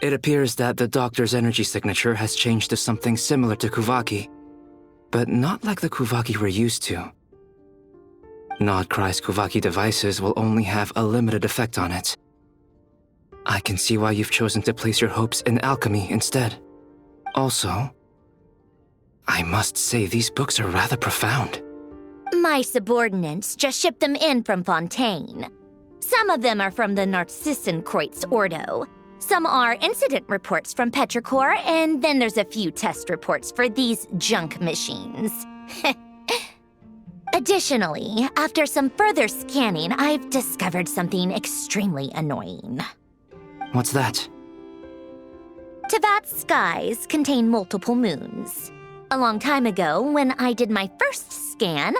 It appears that the doctor's energy signature has changed to something similar to Kuvaki, but not like the Kuvaki we're used to. Nodcry's Kuvaki devices will only have a limited effect on it. I can see why you've chosen to place your hopes in alchemy instead. Also, I must say these books are rather profound. My subordinates just shipped them in from Fontaine. Some of them are from the Narcissenkreuz Ordo. Some are incident reports from Petrichor, and then there's a few test reports for these junk machines. Additionally, after some further scanning, I've discovered something extremely annoying. What's that? Tevat's skies contain multiple moons. A long time ago, when I did my first scan,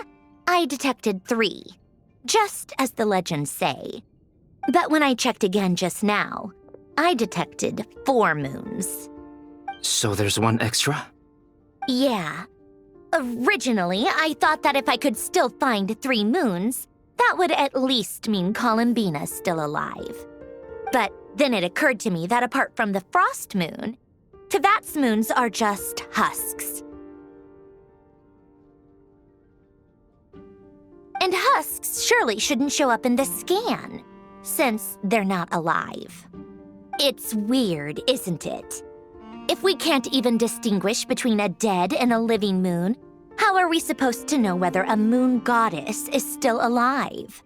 I detected 3, just as the legends say. But when I checked again just now, I detected 4 moons. So there's one extra? Yeah. Originally, I thought that if I could still find 3 moons, that would at least mean Columbina's still alive. But then it occurred to me that apart from the frost moon, Tevat's moons are just husks. And husks surely shouldn't show up in the scan, since they're not alive. It's weird, isn't it? If we can't even distinguish between a dead and a living moon, how are we supposed to know whether a moon goddess is still alive?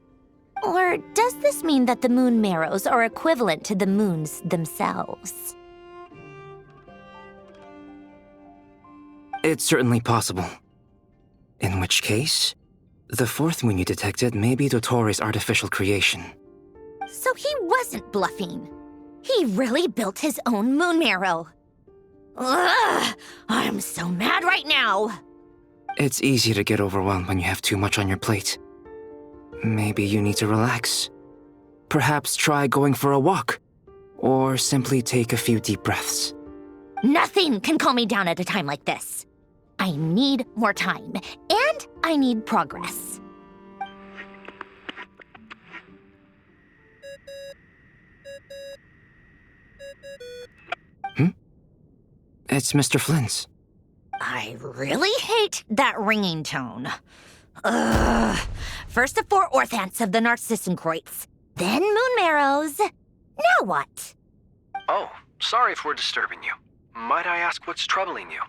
Or does this mean that the moon marrows are equivalent to the moons themselves? It's certainly possible. In which case, the 4th moon you detected may be Dottore artificial creation. So he wasn't bluffing. He really built his own moon marrow. Ugh! I'm so mad right now! It's easy to get overwhelmed when you have too much on your plate. Maybe you need to relax. Perhaps try going for a walk, or simply take a few deep breaths. Nothing can calm me down at a time like this. I need more time, and I need progress. It's Mr. Flynn's. I really hate that ringing tone. Ugh. First the 4 orthants of the Narcissenkreuz, then moon marrows. Now what? Oh, sorry if we're disturbing you. Might I ask what's troubling you?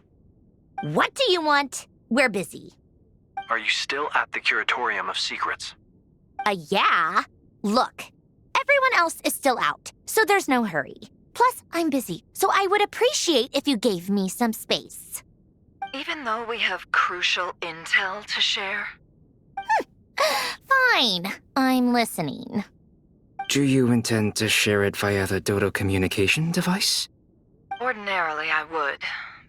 What do you want? We're busy. Are you still at the Curatorium of Secrets? Yeah. Look, everyone else is still out, so there's no hurry. Plus, I'm busy, so I would appreciate if you gave me some space. Even though we have crucial intel to share? Fine, I'm listening. Do you intend to share it via the Dodo communication device? Ordinarily I would,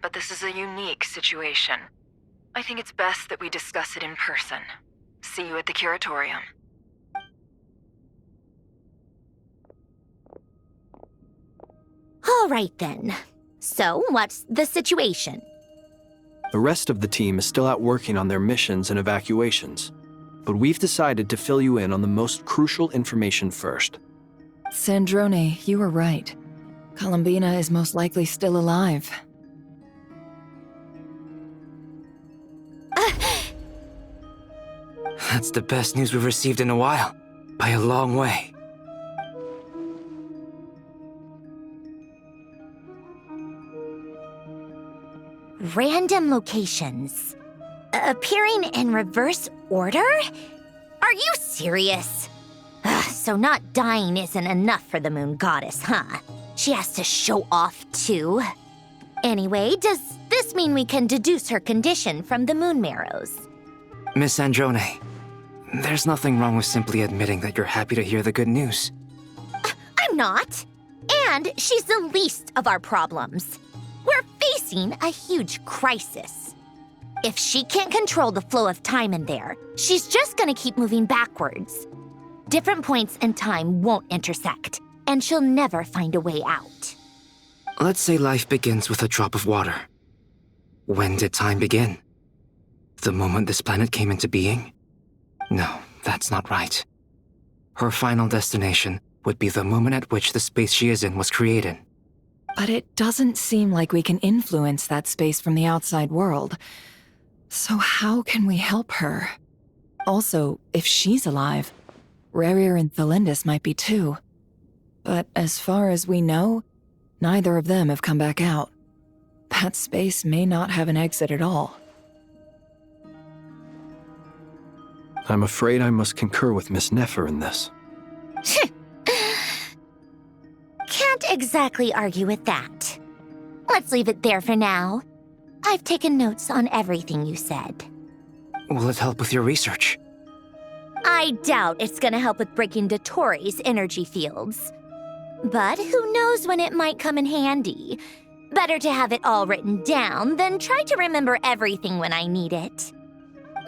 but this is a unique situation. I think it's best that we discuss it in person. See you at the Curatorium. All right then. So, what's the situation? The rest of the team is still out working on their missions and evacuations, but we've decided to fill you in on the most crucial information first. Sandrone, you were right. Columbina is most likely still alive. That's the best news we've received in a while, by a long way. Random locations. Appearing in reverse order? Are you serious? So not dying isn't enough for the moon goddess, huh? She has to show off too. Anyway, does this mean we can deduce her condition from the moon marrows? Miss Androne, there's nothing wrong with simply admitting that you're happy to hear the good news. I'm not. And she's the least of our problems. We're facing a huge crisis. If she can't control the flow of time in there, she's just gonna keep moving backwards. Different points in time won't intersect, and she'll never find a way out. Let's say life begins with a drop of water. When did time begin? The moment this planet came into being? No, that's not right. Her final destination would be the moment at which the space she is in was created. But it doesn't seem like we can influence that space from the outside world. So how can we help her? Also, if she's alive, Rerir and Thelindis might be too. But as far as we know, neither of them have come back out. That space may not have an exit at all. I'm afraid I must concur with Miss Nefer in this. Can't exactly argue with that. Let's leave it there for now. I've taken notes on everything you said. Will it help with your research? I doubt it's gonna help with breaking Dotori's energy fields. But who knows when it might come in handy. Better to have it all written down than try to remember everything when I need it.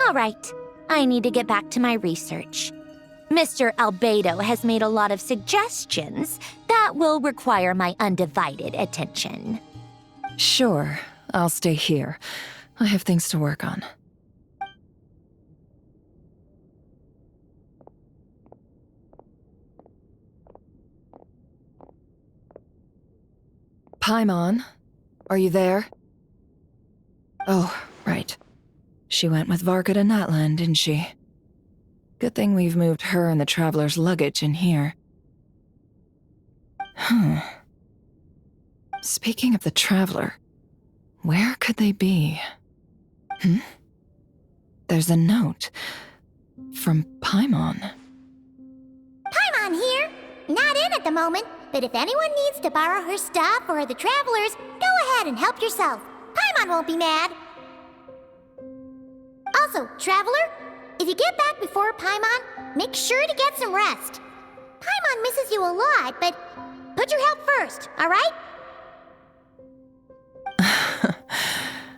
All right, I need to get back to my research. Mr. Albedo has made a lot of suggestions that will require my undivided attention. Sure, I'll stay here. I have things to work on. Paimon, are you there? Oh, right. She went with Varka to Natlan, didn't she? Good thing we've moved her and the Traveler's luggage in here. Speaking of the Traveler, where could they be? There's a note from Paimon. Paimon here. Not in at the moment, but if anyone needs to borrow her stuff or the Travelers, go ahead and help yourself. Paimon won't be mad. Also, Traveler, if you get back before Paimon, make sure to get some rest. Paimon misses you a lot, but put your health first, all right?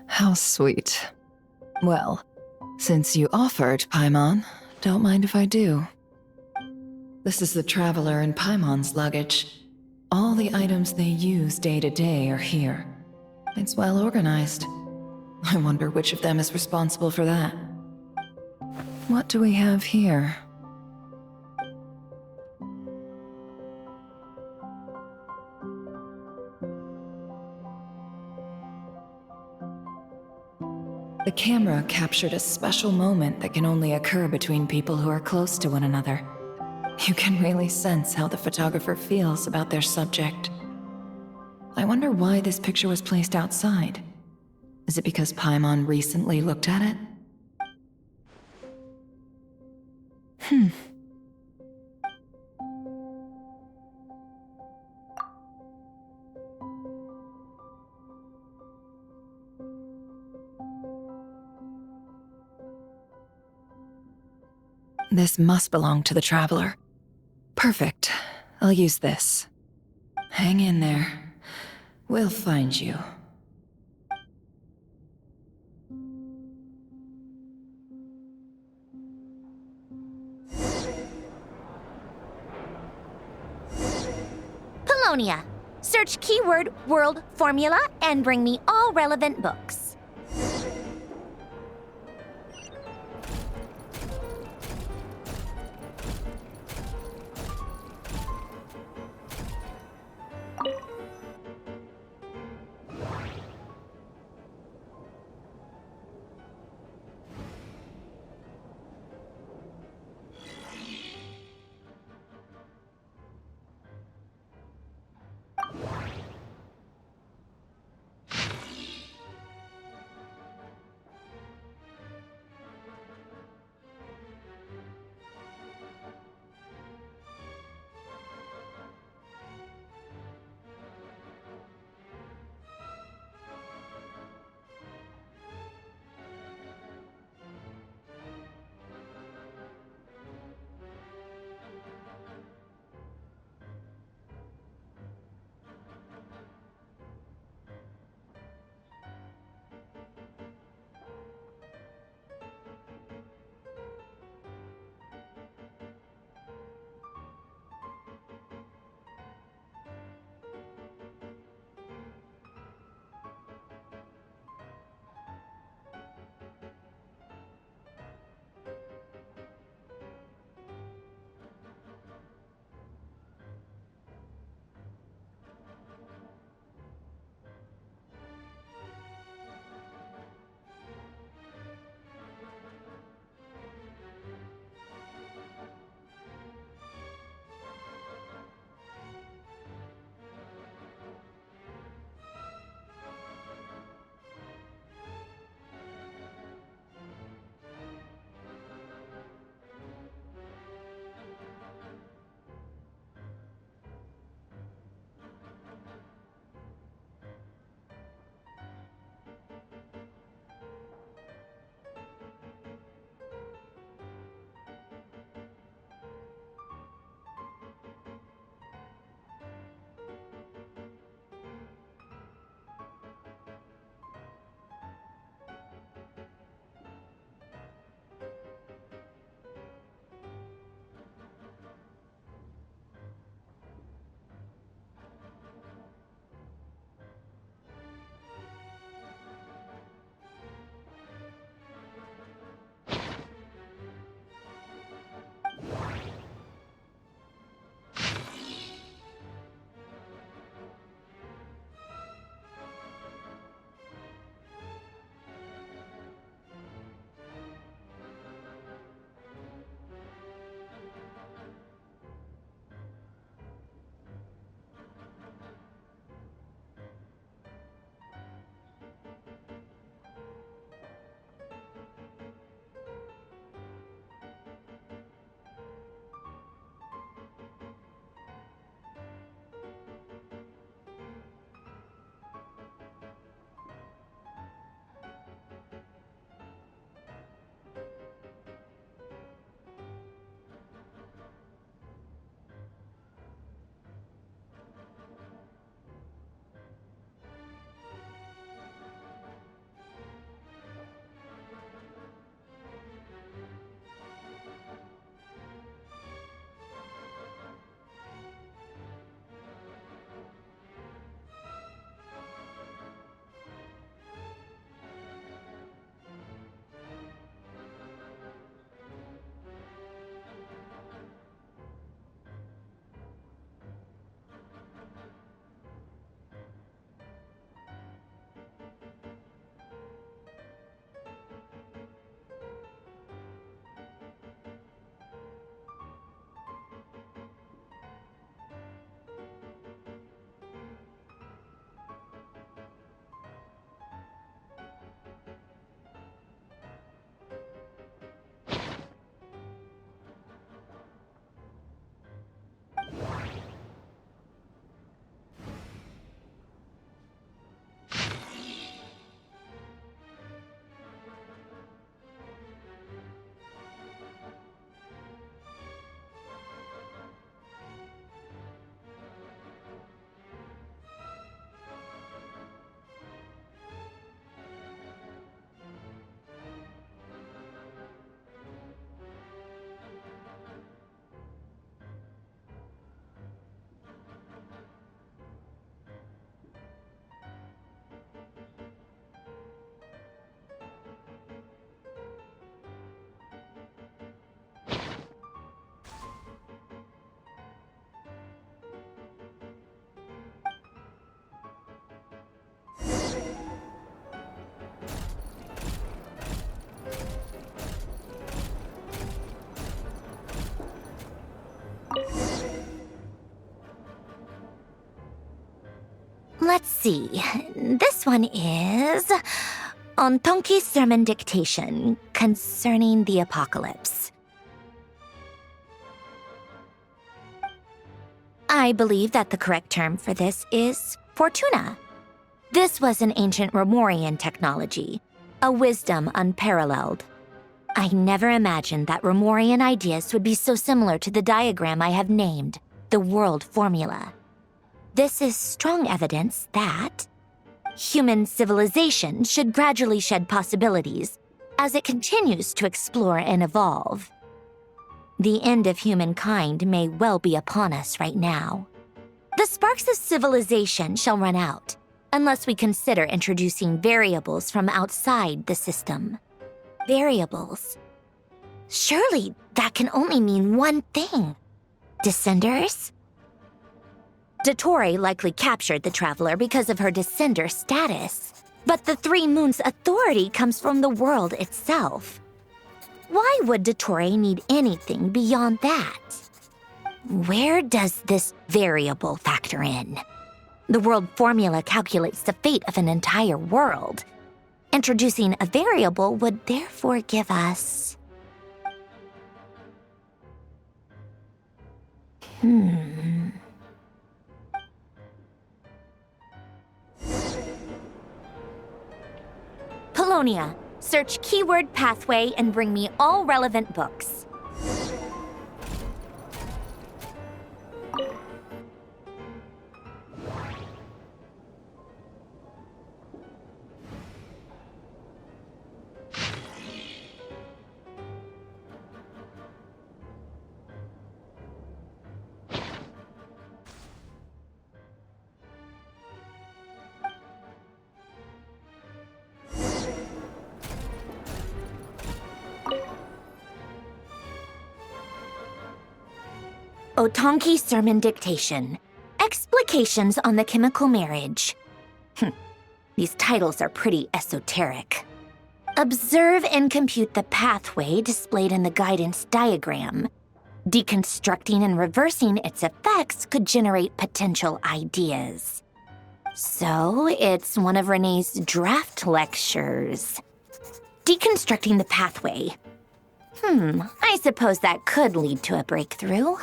How sweet. Well, since you offered, Paimon, don't mind if I do. This is the Traveler and Paimon's luggage. All the items they use day to day are here. It's well organized. I wonder which of them is responsible for that. What do we have here? The camera captured a special moment that can only occur between people who are close to one another. You can really sense how the photographer feels about their subject. I wonder why this picture was placed outside. Is it because Paimon recently looked at it? This must belong to the Traveler. Perfect. I'll use this. Hang in there. We'll find you. Polonia. Search keyword world formula and bring me all relevant books. see. This one is on Tonki's sermon dictation concerning the apocalypse. I believe that the correct term for this is Fortuna. This was an ancient Romorian technology, a wisdom unparalleled. I never imagined that Romorian ideas would be so similar to the diagram I have named, the World Formula. This is strong evidence that human civilization should gradually shed possibilities as it continues to explore and evolve. The end of humankind may well be upon us right now. The sparks of civilization shall run out, unless we consider introducing variables from outside the system. Variables. Surely that can only mean one thing. Descenders? Dottore likely captured the Traveler because of her descender status. But the Three Moons' authority comes from the world itself. Why would Dottore need anything beyond that? Where does this variable factor in? The world formula calculates the fate of an entire world. Introducing a variable would therefore give us... Polonia, search keyword pathway and bring me all relevant books. Otonki Sermon Dictation. Explications on the Chemical Marriage. These titles are pretty esoteric. Observe and compute the pathway displayed in the guidance diagram. Deconstructing and reversing its effects could generate potential ideas. So, it's one of Renee's draft lectures. Deconstructing the pathway. I suppose that could lead to a breakthrough.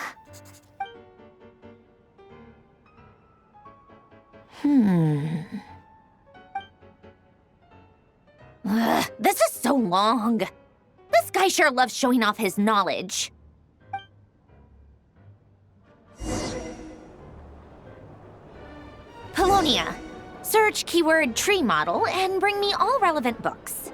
This is so long. This guy sure loves showing off his knowledge. Polonia, search keyword tree model and bring me all relevant books.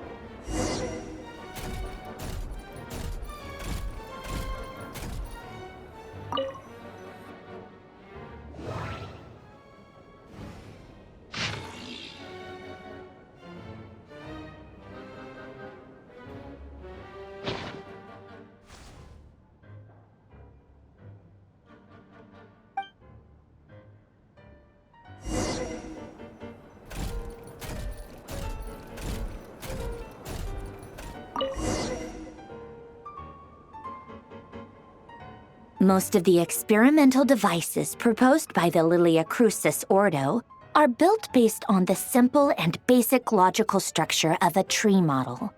Most of the experimental devices proposed by the Lilia Crucis Ordo are built based on the simple and basic logical structure of a tree model.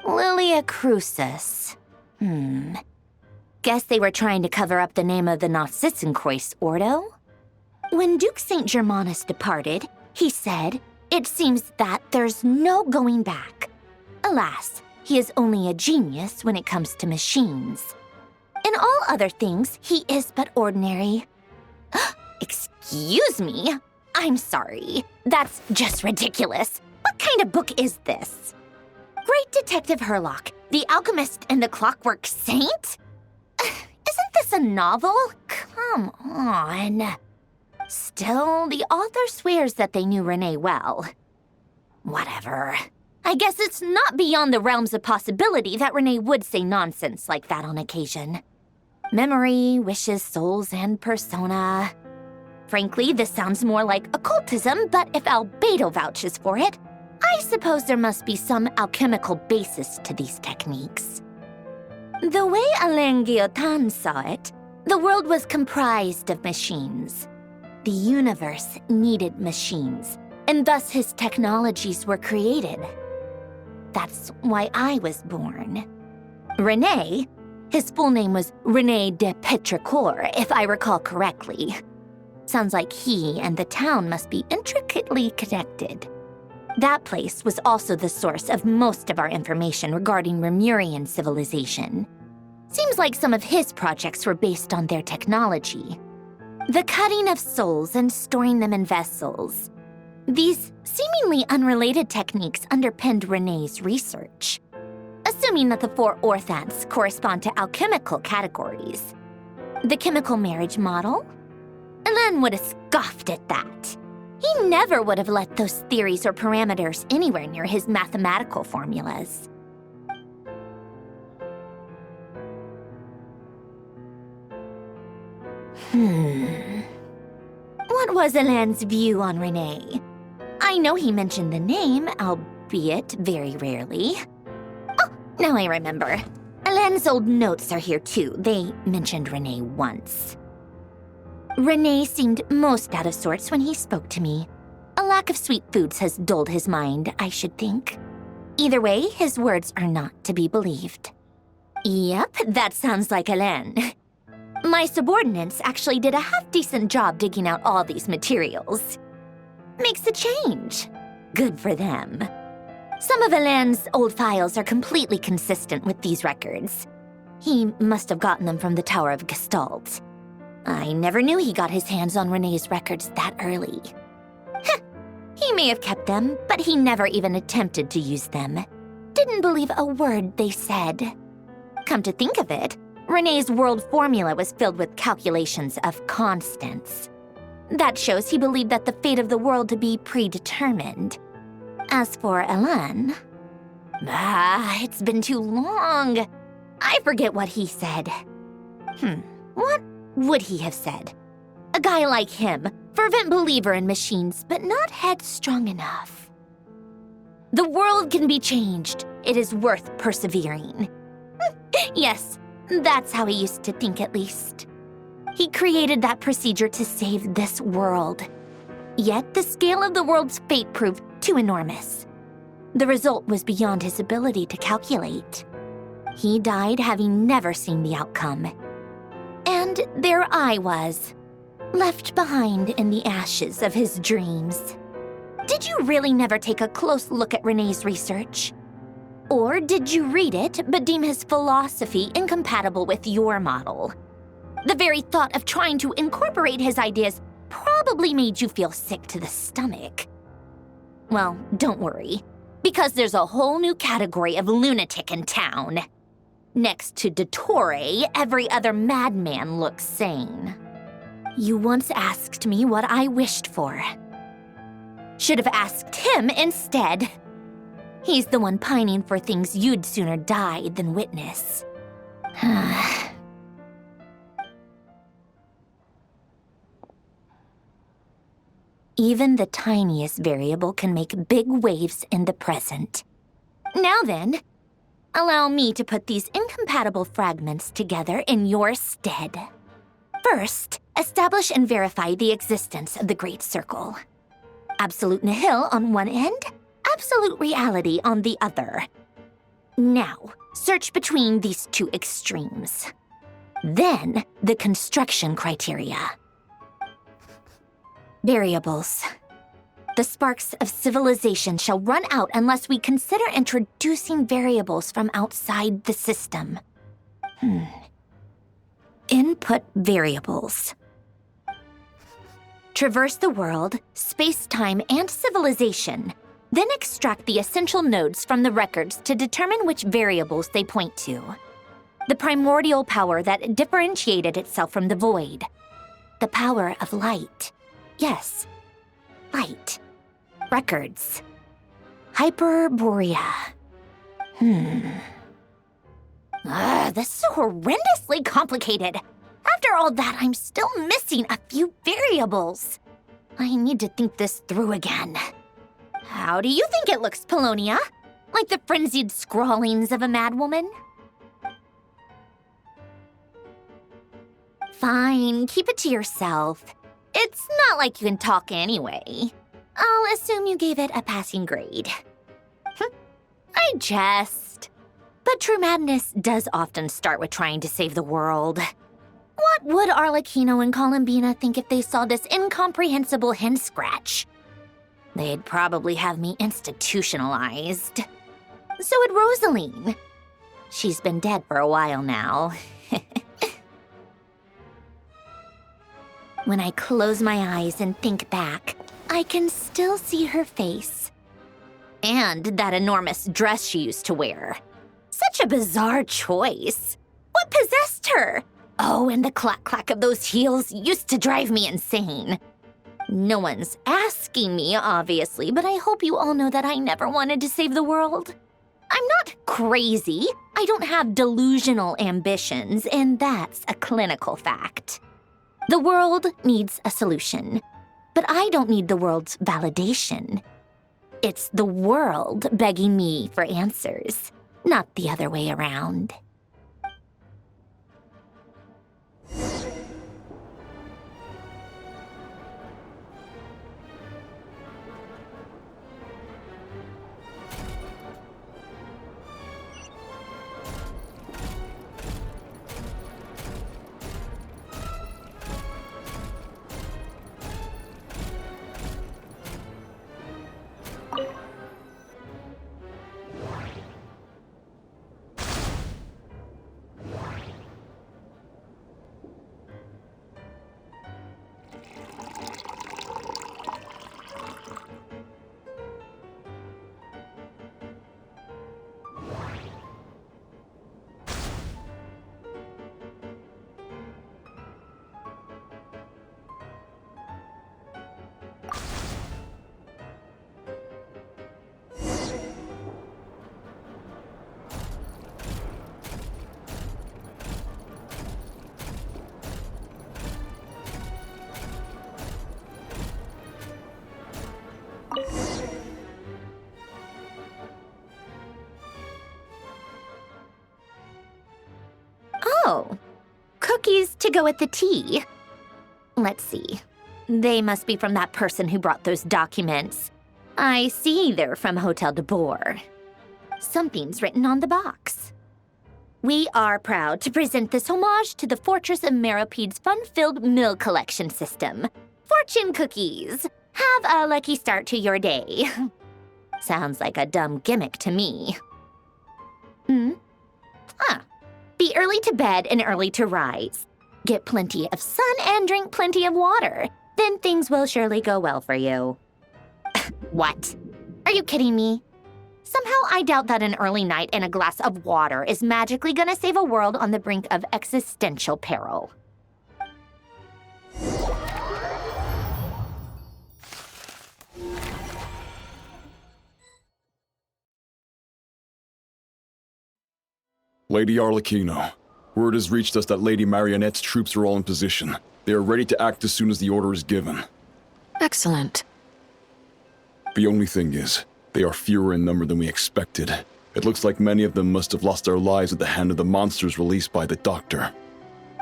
Lilia Crucis. Guess they were trying to cover up the name of the Nausitzenkreuz Ordo? When Duke St. Germanus departed, he said, "It seems that there's no going back." Alas, he is only a genius when it comes to machines. In all other things, he is but ordinary. Excuse me? I'm sorry. That's just ridiculous. What kind of book is this? Great Detective Herlock, the Alchemist and the Clockwork Saint? Isn't this a novel? Come on. Still, the author swears that they knew Renee well. Whatever. I guess it's not beyond the realms of possibility that Renee would say nonsense like that on occasion. Memory, wishes, souls, and persona. Frankly, this sounds more like occultism, but if Albedo vouches for it, I suppose there must be some alchemical basis to these techniques. The way Alain Guillotin saw it, the world was comprised of machines. the universe needed machines, and thus his technologies were created. That's why I was born. René, his full name was René de Petrichor, if I recall correctly. Sounds like he and the town must be intricately connected. That place was also the source of most of our information regarding Remurian civilization. Seems like some of his projects were based on their technology. The cutting of souls and storing them in vessels. These seemingly unrelated techniques underpinned René's research. Assuming that the 4 orthants correspond to alchemical categories. The chemical marriage model? Elen would have scoffed at that. He never would have let those theories or parameters anywhere near his mathematical formulas. What was Elen's view on René? I know he mentioned the name, albeit very rarely. Oh, now I remember. Elen's old notes are here too. They mentioned René once. René seemed most out of sorts when he spoke to me. A lack of sweet foods has dulled his mind, I should think. Either way, his words are not to be believed. Yep, that sounds like Elen. My subordinates actually did a half-decent job digging out all these materials. Makes a change. Good for them. Some of Elen's old files are completely consistent with these records. He must have gotten them from the Tower of Gestalt. I never knew he got his hands on René's records that early. Heh, he may have kept them, but he never even attempted to use them. Didn't believe a word they said. Come to think of it, René's world formula was filled with calculations of constants. That shows he believed that the fate of the world to be predetermined. As for Elen... it's been too long. I forget what he said. What would he have said? A guy like him, fervent believer in machines, but not headstrong enough. The world can be changed. It is worth persevering. Yes, that's how he used to think at least. He created that procedure to save this world. Yet the scale of the world's fate proved too enormous. The result was beyond his ability to calculate. He died having never seen the outcome. And there I was, left behind in the ashes of his dreams. Did you really never take a close look at René's research? Or did you read it but deem his philosophy incompatible with your model? The very thought of trying to incorporate his ideas probably made you feel sick to the stomach. Well, don't worry, because there's a whole new category of lunatic in town. Next to Dottore, every other madman looks sane. You once asked me what I wished for. Should have asked him instead. He's the one pining for things you'd sooner die than witness. Even the tiniest variable can make big waves in the present. Now then, allow me to put these incompatible fragments together in your stead. First, establish and verify the existence of the Great Circle. Absolute nihil on one end, absolute reality on the other. Now, search between these two extremes. Then, the construction criteria. Variables. The sparks of civilization shall run out unless we consider introducing variables from outside the system. Input variables. Traverse the world, space-time, and civilization. Then extract the essential nodes from the records to determine which variables they point to. The primordial power that differentiated itself from the void. The power of light. Yes, light. Records. Hyperborea. This is horrendously complicated. After all that, I'm still missing a few variables. I need to think this through again. How do you think it looks, Polonia? Like the frenzied scrawlings of a madwoman? Fine, keep it to yourself. It's not like you can talk anyway. I'll assume you gave it a passing grade. I jest. But true madness does often start with trying to save the world. What would Arlecchino and Columbina think if they saw this incomprehensible hen scratch? They'd probably have me institutionalized. So would Rosaline. She's been dead for a while now. When I close my eyes and think back, I can still see her face. And that enormous dress she used to wear. Such a bizarre choice. What possessed her? Oh, and the clack-clack of those heels used to drive me insane. No one's asking me, obviously, but I hope you all know that I never wanted to save the world. I'm not crazy. I don't have delusional ambitions, and that's a clinical fact. The world needs a solution, but I don't need the world's validation. It's the world begging me for answers, not the other way around. Oh, cookies to go with the tea. Let's see. They must be from that person who brought those documents. I see they're from Hotel de Boer. Something's written on the box. We are proud to present this homage to the Fortress of Meropede's fun-filled mill collection system. Fortune cookies. Have a lucky start to your day. Sounds like a dumb gimmick to me. Be early to bed and early to rise. Get plenty of sun and drink plenty of water. Then things will surely go well for you. What? Are you kidding me? Somehow I doubt that an early night and a glass of water is magically gonna save a world on the brink of existential peril. Lady Arlecchino, word has reached us that Lady Marionette's troops are all in position. They are ready to act as soon as the order is given. Excellent. The only thing is, they are fewer in number than we expected. It looks like many of them must have lost their lives at the hand of the monsters released by the Doctor.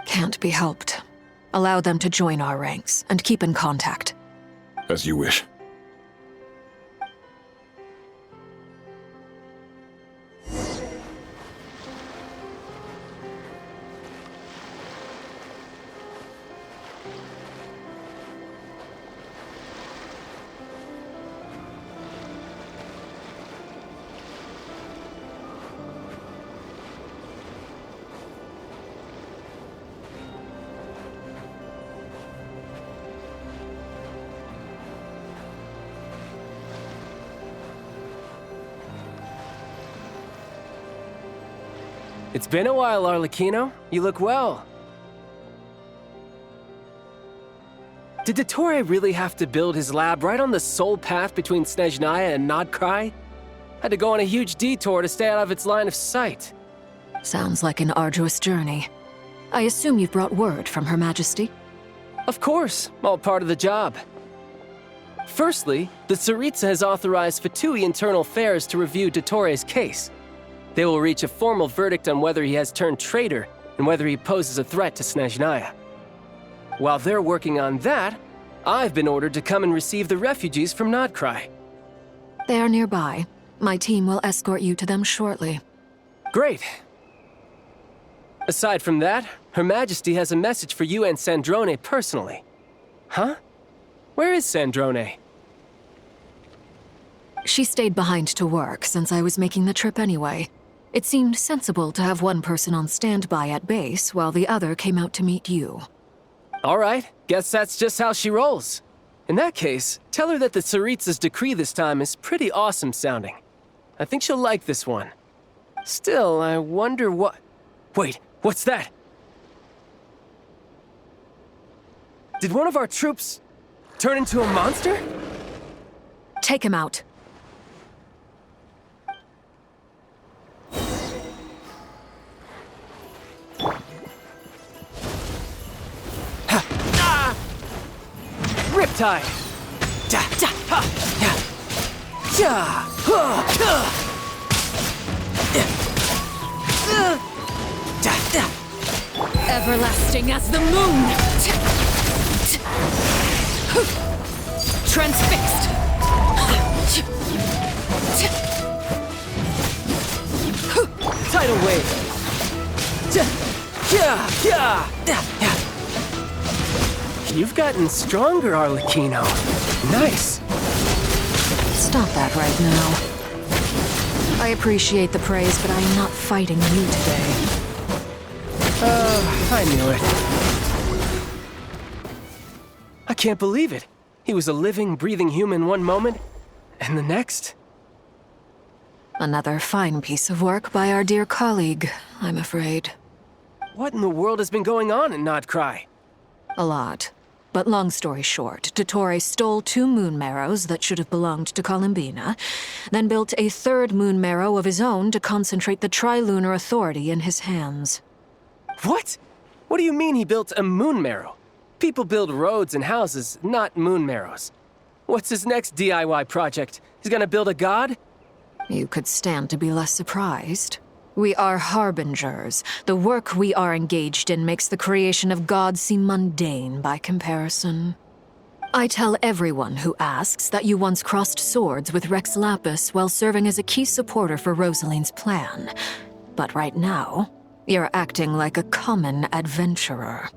Can't be helped. Allow them to join our ranks and keep in contact. As you wish. It's been a while, Arlecchino. You look well. Did Dottore really have to build his lab right on the sole path between Snezhnaya and Nodkrai? Had to go on a huge detour to stay out of its line of sight. Sounds like an arduous journey. I assume you've brought word from Her Majesty? Of course, all part of the job. Firstly, the Tsaritsa has authorized Fatui Internal Affairs to review Dottore's case. They will reach a formal verdict on whether he has turned traitor and whether he poses a threat to Snezhnaya. While they're working on that, I've been ordered to come and receive the refugees from Nodcry. They are nearby. My team will escort you to them shortly. Great. Aside from that, Her Majesty has a message for you and Sandrone personally. Huh? Where is Sandrone? She stayed behind to work since I was making the trip anyway. It seemed sensible to have one person on standby at base while the other came out to meet you. All right, guess that's just how she rolls. In that case, tell her that the Tsaritsa's decree this time is pretty awesome sounding. I think she'll like this one. Still, I wonder what... Wait, what's that? Did one of our troops turn into a monster? Take him out. Riptide! Da, da, ha, ya, ya, ha, da, da. Everlasting as the moon! Transfixed! Tidal wave! Ya, ya, da, ya. You've gotten stronger, Arlecchino. Nice. Stop that right now. I appreciate the praise, but I am not fighting you today. I knew it. I can't believe it. He was a living, breathing human one moment, and the next... Another fine piece of work by our dear colleague, I'm afraid. What in the world has been going on in Nodcry? A lot. But long story short, Dottore stole 2 moon marrows that should have belonged to Columbina, then built a 3rd moon marrow of his own to concentrate the Trilunar Authority in his hands. What? What do you mean he built a moon marrow? People build roads and houses, not moon marrows. What's his next DIY project? He's gonna build a god? You could stand to be less surprised. We are harbingers. The work we are engaged in makes the creation of gods seem mundane by comparison. I tell everyone who asks that you once crossed swords with Rex Lapis while serving as a key supporter for Rosaline's plan. But right now, you're acting like a common adventurer.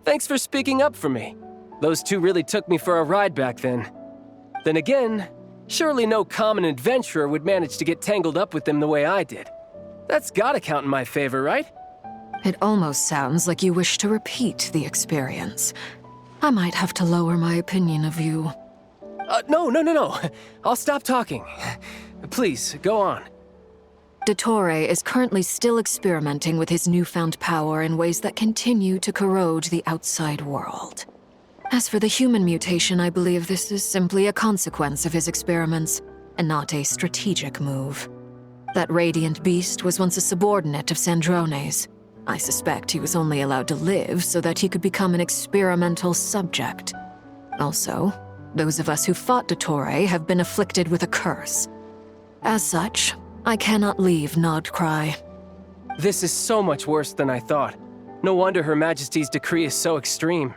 Thanks for speaking up for me. Those 2 really took me for a ride back then. Then again, surely no common adventurer would manage to get tangled up with them the way I did. That's gotta count in my favor, right? It almost sounds like you wish to repeat the experience. I might have to lower my opinion of you. No. I'll stop talking. Please, go on. Dottore is currently still experimenting with his newfound power in ways that continue to corrode the outside world. As for the human mutation, I believe this is simply a consequence of his experiments, and not a strategic move. That radiant beast was once a subordinate of Sandrone's. I suspect he was only allowed to live so that he could become an experimental subject. Also, those of us who fought Dottore have been afflicted with a curse. As such, I cannot leave Nodcry. This is so much worse than I thought. No wonder Her Majesty's decree is so extreme.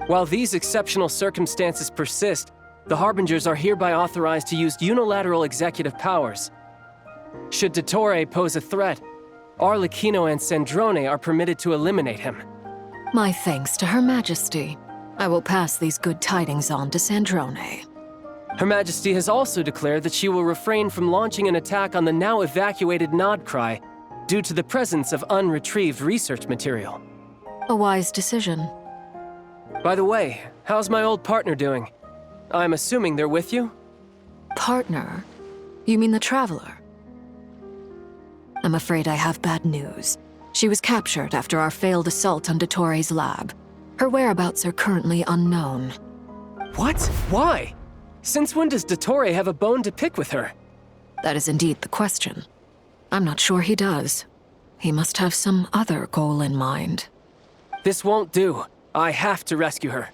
While these exceptional circumstances persist, the Harbingers are hereby authorized to use unilateral executive powers. Should Dottore pose a threat, Arlecchino and Sandrone are permitted to eliminate him. My thanks to Her Majesty. I will pass these good tidings on to Sandrone. Her Majesty has also declared that she will refrain from launching an attack on the now evacuated Nodcry due to the presence of unretrieved research material. A wise decision. By the way, how's my old partner doing? I'm assuming they're with you? Partner? You mean the Traveler? I'm afraid I have bad news. She was captured after our failed assault on Dottore's lab. Her whereabouts are currently unknown. What? Why? Since when does Dottore have a bone to pick with her? That is indeed the question. I'm not sure he does. He must have some other goal in mind. This won't do. I have to rescue her.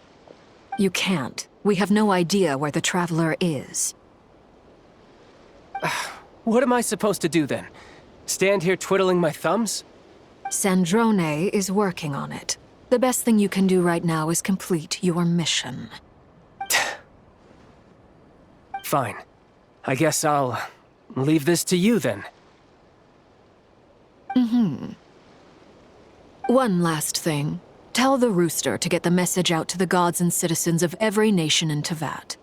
You can't. We have no idea where the Traveler is. What am I supposed to do then? Stand here twiddling my thumbs? Sandrone is working on it. The best thing you can do right now is complete your mission. Fine. I guess I'll leave this to you then. One last thing. Tell the rooster to get the message out to the gods and citizens of every nation in Tevat.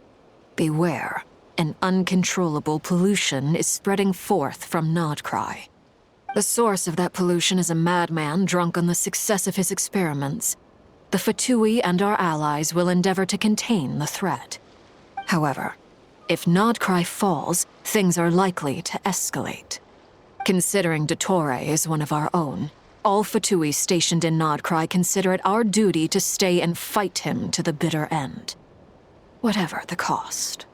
Beware. An uncontrollable pollution is spreading forth from Nodcry. The source of that pollution is a madman drunk on the success of his experiments. The Fatui and our allies will endeavor to contain the threat. However, if Nodcry falls, things are likely to escalate. Considering Dottore is one of our own, all Fatui stationed in Nodcry consider it our duty to stay and fight him to the bitter end. Whatever the cost.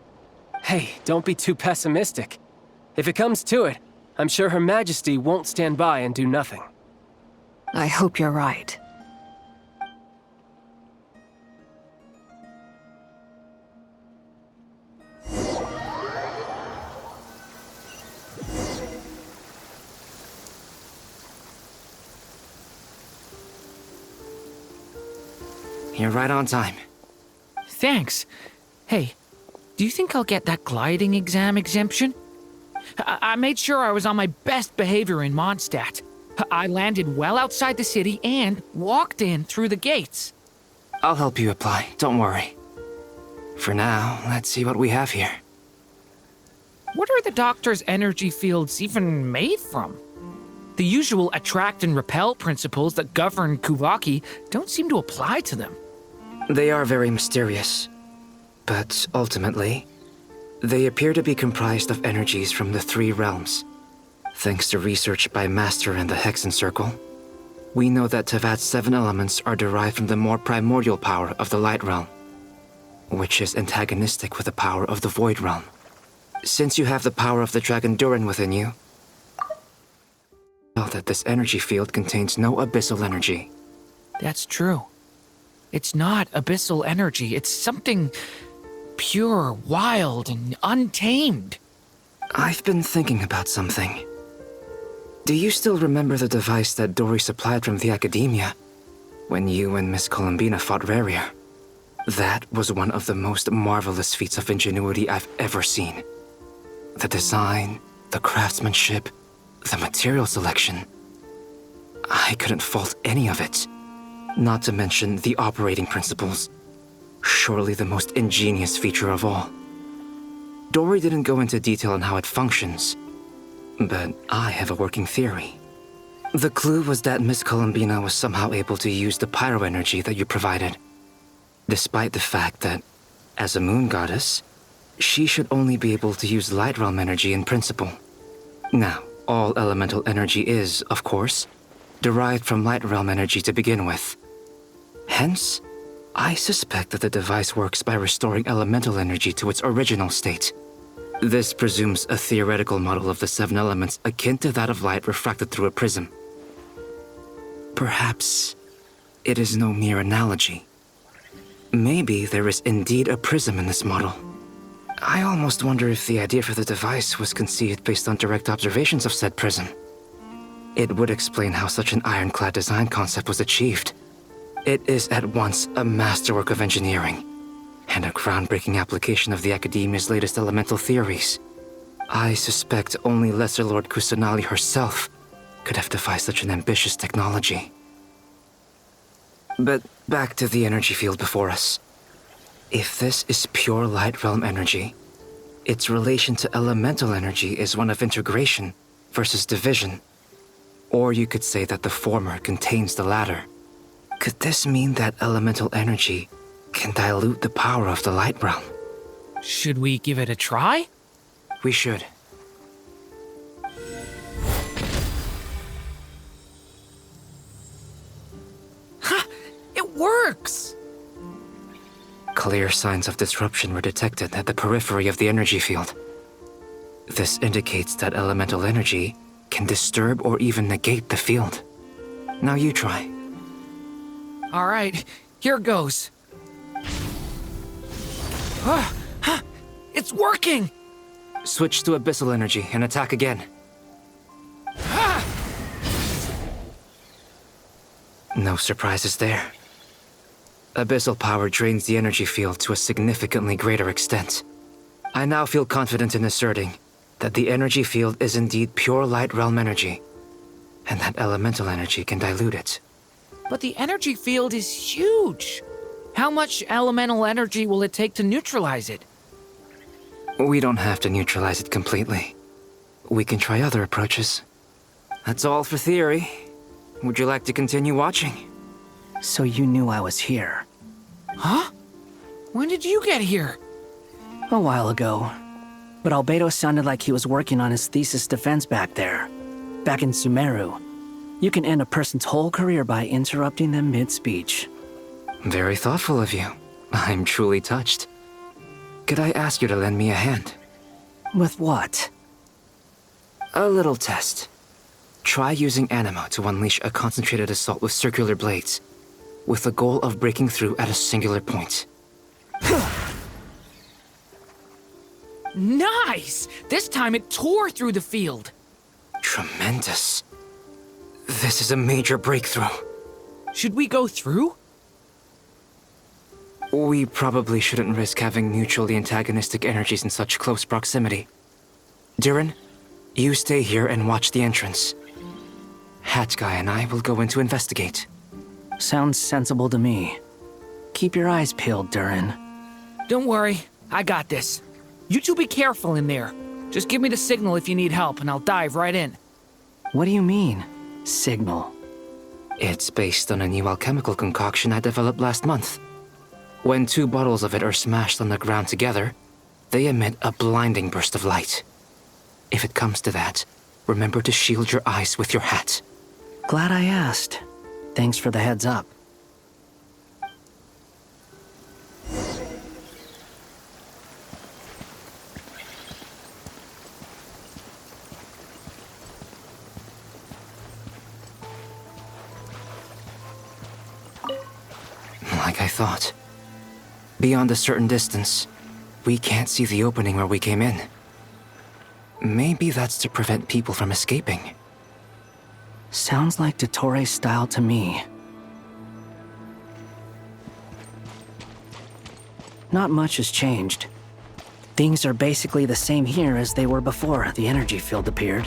Hey, don't be too pessimistic. If it comes to it, I'm sure Her Majesty won't stand by and do nothing. I hope you're right. You're right on time. Thanks. Hey, do you think I'll get that gliding exam exemption? I made sure I was on my best behavior in Mondstadt. I landed well outside the city and walked in through the gates. I'll help you apply, don't worry. For now, let's see what we have here. What are the doctor's energy fields even made from? The usual attract and repel principles that govern Kuvaki don't seem to apply to them. They are very mysterious, but ultimately, they appear to be comprised of energies from the three realms. Thanks to research by Master and the Hexen Circle, we know that Tevat's 7 elements are derived from the more primordial power of the Light Realm, which is antagonistic with the power of the Void Realm. Since you have the power of the Dragon Durin within you, know that this energy field contains no abyssal energy. That's true. It's not abyssal energy. It's something pure, wild, and untamed. I've been thinking about something. Do you still remember the device that Dory supplied from the Academia when you and Miss Columbina fought Rarier? That was one of the most marvelous feats of ingenuity I've ever seen. The design, the craftsmanship, the material selection. I couldn't fault any of it. Not to mention the operating principles. Surely the most ingenious feature of all. Dory didn't go into detail on how it functions, but I have a working theory. The clue was that Miss Columbina was somehow able to use the pyro energy that you provided, despite the fact that, as a moon goddess, she should only be able to use light realm energy in principle. Now, all elemental energy is, of course, derived from light realm energy to begin with. Hence, I suspect that the device works by restoring elemental energy to its original state. This presumes a theoretical model of the 7 elements akin to that of light refracted through a prism. Perhaps it is no mere analogy. Maybe there is indeed a prism in this model. I almost wonder if the idea for the device was conceived based on direct observations of said prism. It would explain how such an ironclad design concept was achieved. It is at once a masterwork of engineering and a groundbreaking application of the Academia's latest elemental theories. I suspect only Lesser Lord Kusanali herself could have devised such an ambitious technology. But back to the energy field before us. If this is pure light realm energy, its relation to elemental energy is one of integration versus division. Or you could say that the former contains the latter. Could this mean that elemental energy can dilute the power of the light realm? Should we give it a try? We should. Ha! It works! Clear signs of disruption were detected at the periphery of the energy field. This indicates that elemental energy can disturb or even negate the field. Now you try. All right, here goes. It's working! Switch to abyssal energy and attack again. No surprises there. Abyssal power drains the energy field to a significantly greater extent. I now feel confident in asserting that the energy field is indeed pure light realm energy, and that elemental energy can dilute it. But the energy field is huge. How much elemental energy will it take to neutralize it? We don't have to neutralize it completely. We can try other approaches. That's all for theory. Would you like to continue watching? So you knew I was here. Huh? When did you get here? A while ago. But Albedo sounded like he was working on his thesis defense back there. Back in Sumeru. You can end a person's whole career by interrupting them mid-speech. Very thoughtful of you. I'm truly touched. Could I ask you to lend me a hand? With what? A little test. Try using Animo to unleash a concentrated assault with circular blades, with the goal of breaking through at a singular point. Nice! This time it tore through the field. Tremendous. This is a major breakthrough. Should we go through? We probably shouldn't risk having mutually antagonistic energies in such close proximity. Durin, you stay here and watch the entrance. Hat Guy and I will go in to investigate. Sounds sensible to me. Keep your eyes peeled, Durin. Don't worry, I got this. You two be careful in there. Just give me the signal if you need help and I'll dive right in. What do you mean, signal? It's based on a new alchemical concoction I developed last month. When 2 bottles of it are smashed on the ground together, they emit a blinding burst of light. If it comes to that, remember to shield your eyes with your hat. Glad I asked. Thanks for the heads up. Like I thought. Beyond a certain distance, we can't see the opening where we came in. Maybe that's to prevent people from escaping. Sounds like Dottore style to me. Not much has changed. Things are basically the same here as they were before the energy field appeared.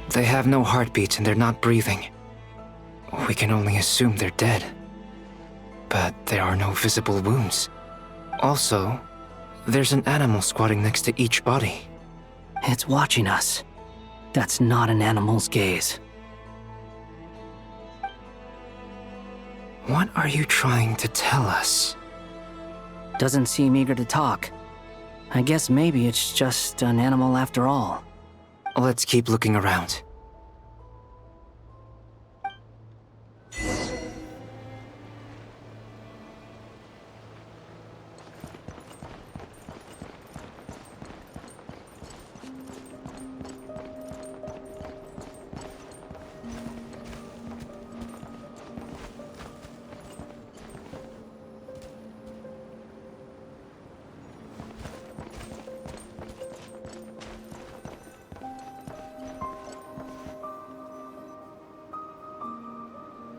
They have no heartbeat and they're not breathing. We can only assume they're dead. But there are no visible wounds. Also, there's an animal squatting next to each body. It's watching us. That's not an animal's gaze. What are you trying to tell us? Doesn't seem eager to talk. I guess maybe it's just an animal after all. Let's keep looking around.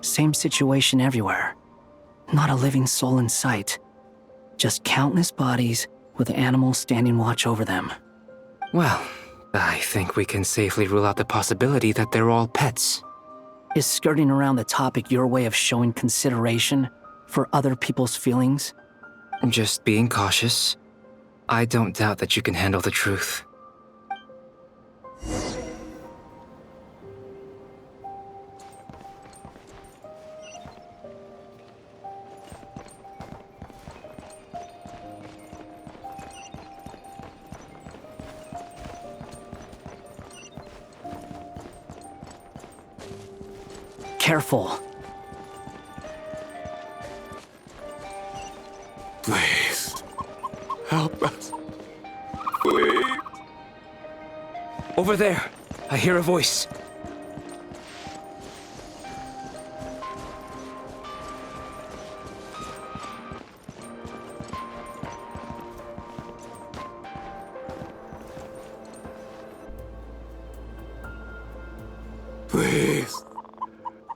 Same situation everywhere. Not a living soul in sight. Just countless bodies with animals standing watch over them. Well, I think we can safely rule out the possibility that they're all pets. Is skirting around the topic your way of showing consideration for other people's feelings? Just being cautious. I don't doubt that you can handle the truth. careful. Please. Help us. Please. Over there. I hear a voice. Please.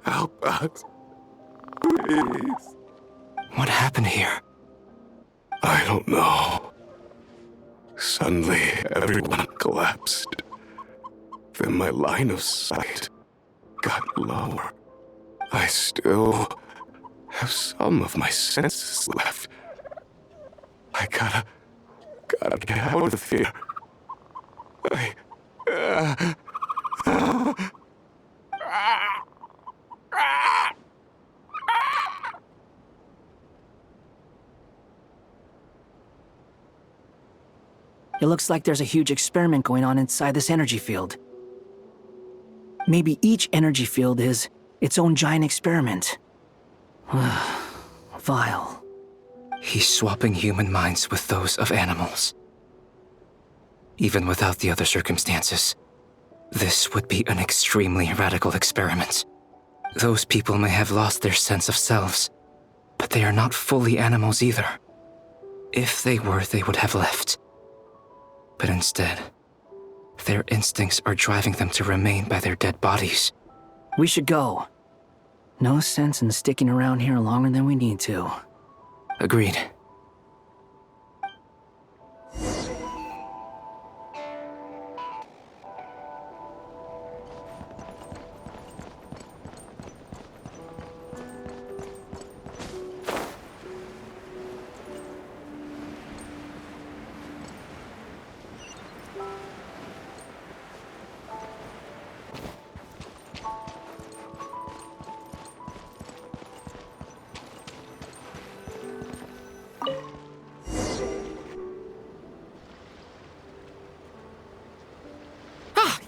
Help us. Please. What happened here? I don't know. Suddenly, everyone collapsed. Then my line of sight got lower. I still have some of my senses left. I gotta get out of here. It looks like there's a huge experiment going on inside this energy field. Maybe each energy field is its own giant experiment. Vile. He's swapping human minds with those of animals. Even without the other circumstances, this would be an extremely radical experiment. Those people may have lost their sense of selves, but they are not fully animals either. If they were, they would have left. But instead, their instincts are driving them to remain by their dead bodies. We should go. No sense in sticking around here longer than we need to. Agreed.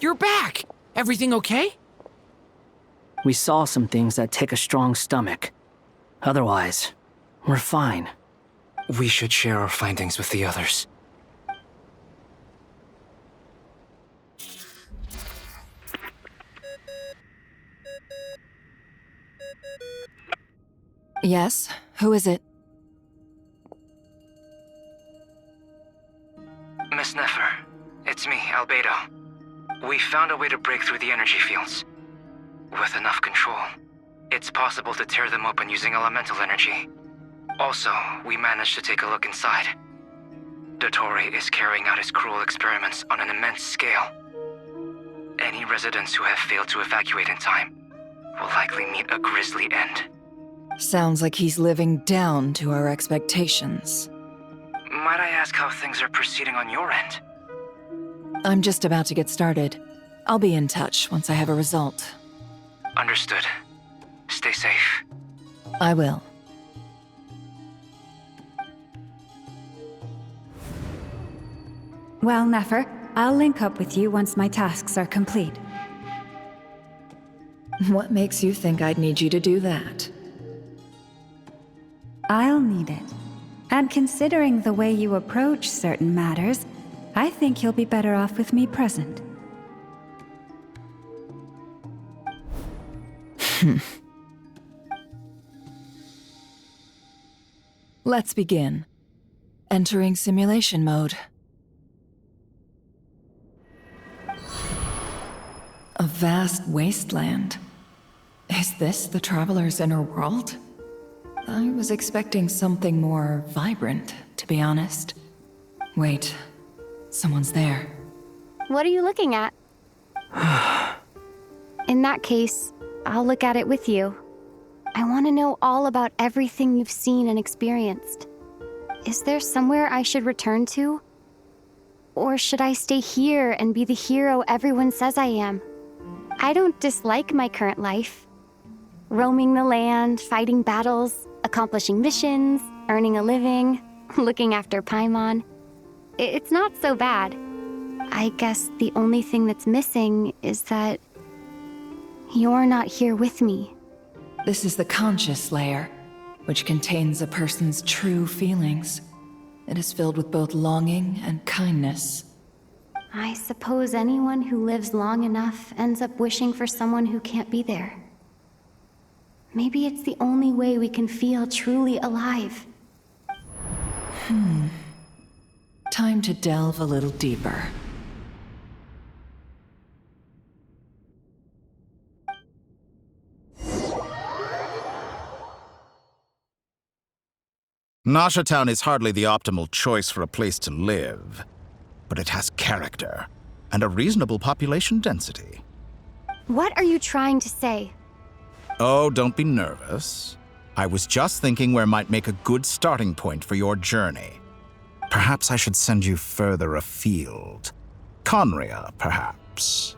You're back! Everything okay? We saw some things that take a strong stomach. Otherwise, we're fine. We should share our findings with the others. Yes? Who is it? Miss Nefer, it's me, Albedo. We found a way to break through the energy fields. With enough control, it's possible to tear them open using elemental energy. Also, we managed to take a look inside. Dottore is carrying out his cruel experiments on an immense scale. Any residents who have failed to evacuate in time will likely meet a grisly end. Sounds like he's living down to our expectations. Might I ask how things are proceeding on your end? I'm just about to get started. I'll be in touch once I have a result. Understood. Stay safe. I will. Well, Nefer, I'll link up with you once my tasks are complete. What makes you think I'd need you to do that? I'll need it. And considering the way you approach certain matters, I think you'll be better off with me present. Let's begin. Entering simulation mode. A vast wasteland. Is this the Traveler's inner world? I was expecting something more vibrant, to be honest. Wait, someone's there. What are you looking at? In that case, I'll look at it with you. I want to know all about everything you've seen and experienced. Is there somewhere I should return to? Or should I stay here and be the hero everyone says I am? I don't dislike my current life. Roaming the land, fighting battles, accomplishing missions, earning a living, looking after Paimon. It's not so bad. I guess the only thing that's missing is that you're not here with me. This is the conscious layer, which contains a person's true feelings. It is filled with both longing and kindness. I suppose anyone who lives long enough ends up wishing for someone who can't be there. Maybe it's the only way we can feel truly alive. Time to delve a little deeper. Nasha Town is hardly the optimal choice for a place to live, but it has character and a reasonable population density. What are you trying to say? Oh, don't be nervous. I was just thinking where might make a good starting point for your journey. Perhaps I should send you further afield. Conria, perhaps.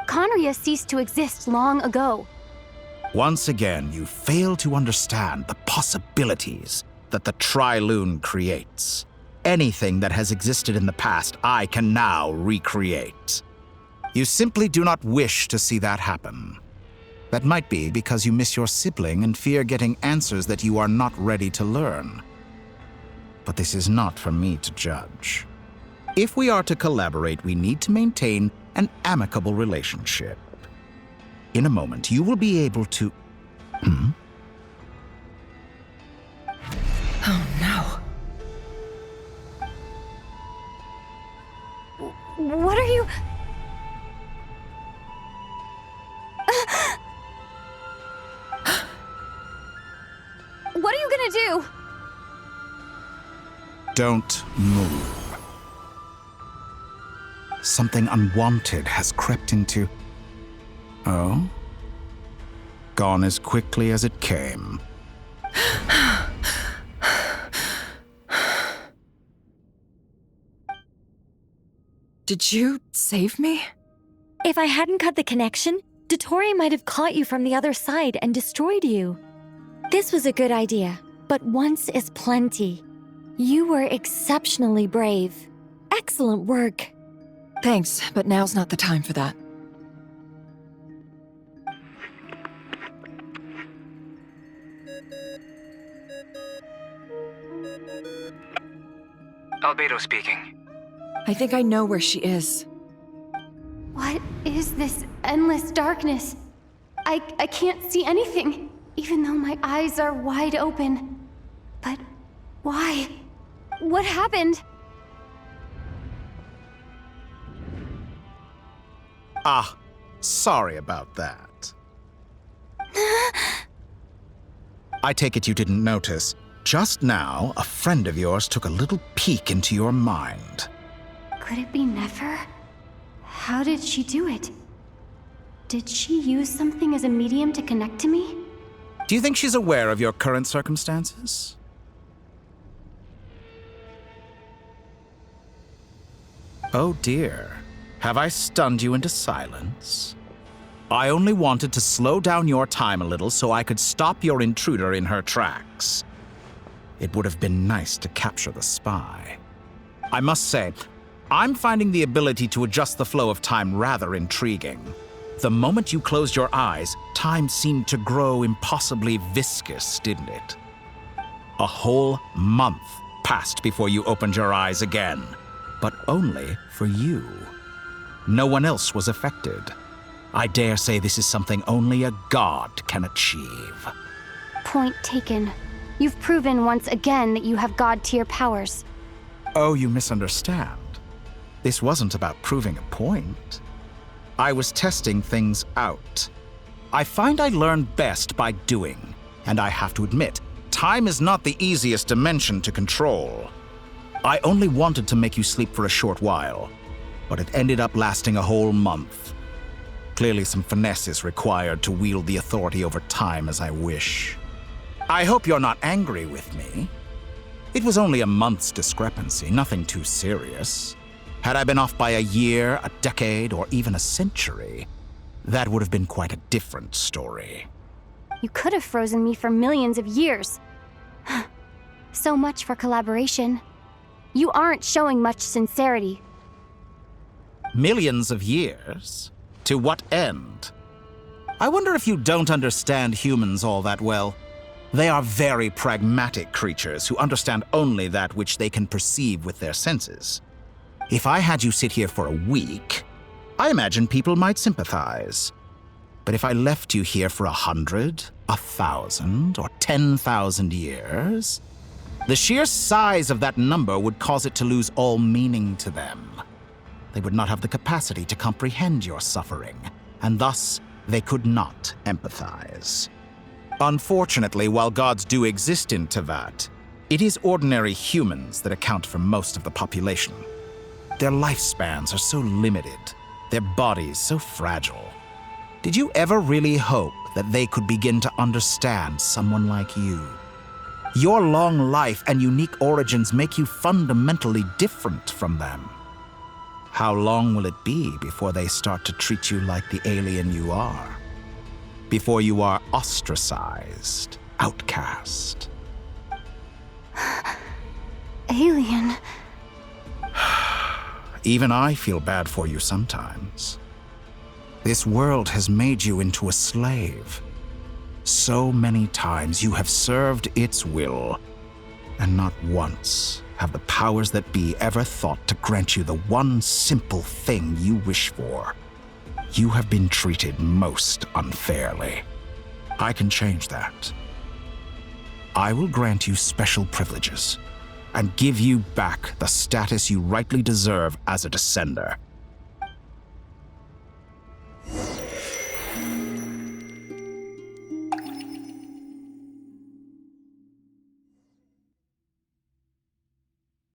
Conria ceased to exist long ago. Once again, you fail to understand the possibilities that the Tri-Lune creates. Anything that has existed in the past, I can now recreate. You simply do not wish to see that happen. That might be because you miss your sibling and fear getting answers that you are not ready to learn. But this is not for me to judge. If we are to collaborate, we need to maintain an amicable relationship. In a moment, you will be able to... Oh no. What are you... What are you gonna do? Don't move. Something unwanted has crept into... Oh? Gone as quickly as it came. Did you save me? If I hadn't cut the connection, Dottore might have caught you from the other side and destroyed you. This was a good idea, but once is plenty. You were exceptionally brave. Excellent work. Thanks, but now's not the time for that. Albedo speaking. I think I know where she is. What is this endless darkness? I can't see anything, even though my eyes are wide open. But why? What happened? Ah, sorry about that. I take it you didn't notice. Just now, a friend of yours took a little peek into your mind. Could it be Nefer? How did she do it? Did she use something as a medium to connect to me? Do you think she's aware of your current circumstances? Oh dear. Have I stunned you into silence? I only wanted to slow down your time a little so I could stop your intruder in her tracks. It would have been nice to capture the spy. I must say, I'm finding the ability to adjust the flow of time rather intriguing. The moment you closed your eyes, time seemed to grow impossibly viscous, didn't it? A whole month passed before you opened your eyes again, but only for you. No one else was affected. I dare say this is something only a god can achieve. Point taken. You've proven once again that you have god-tier powers. Oh, you misunderstand. This wasn't about proving a point. I was testing things out. I find I learn best by doing, and I have to admit, time is not the easiest dimension to control. I only wanted to make you sleep for a short while, but it ended up lasting a whole month. Clearly some finesse is required to wield the authority over time as I wish. I hope you're not angry with me. It was only a month's discrepancy, nothing too serious. Had I been off by a year, a decade, or even a century, that would have been quite a different story. You could have frozen me for millions of years. So much for collaboration. You aren't showing much Millions of years? To what end? I wonder if you don't understand humans all that well. They are very pragmatic creatures who understand only that which they can perceive with their senses. If I had you sit here for a week, I imagine people might sympathize. But if I left you here for 100, 1,000, or 10,000 years, the sheer size of that number would cause it to lose all meaning to them. They would not have the capacity to comprehend your suffering, and thus they could not empathize. Unfortunately, while gods do exist in Tevat, it is ordinary humans that account for most of the population. Their lifespans are so limited, their bodies so fragile. Did you ever really hope that they could begin to understand someone like you? Your long life and unique origins make you fundamentally different from them. How long will it be before they start to treat you like the alien you are? Before you are ostracized, outcast? Alien. Even I feel bad for you sometimes. This world has made you into a slave. So many times you have served its will, and not once have the powers that be ever thought to grant you the one simple thing you wish for. You have been treated most unfairly. I can change that. I will grant you special privileges and give you back the status you rightly deserve as a descender.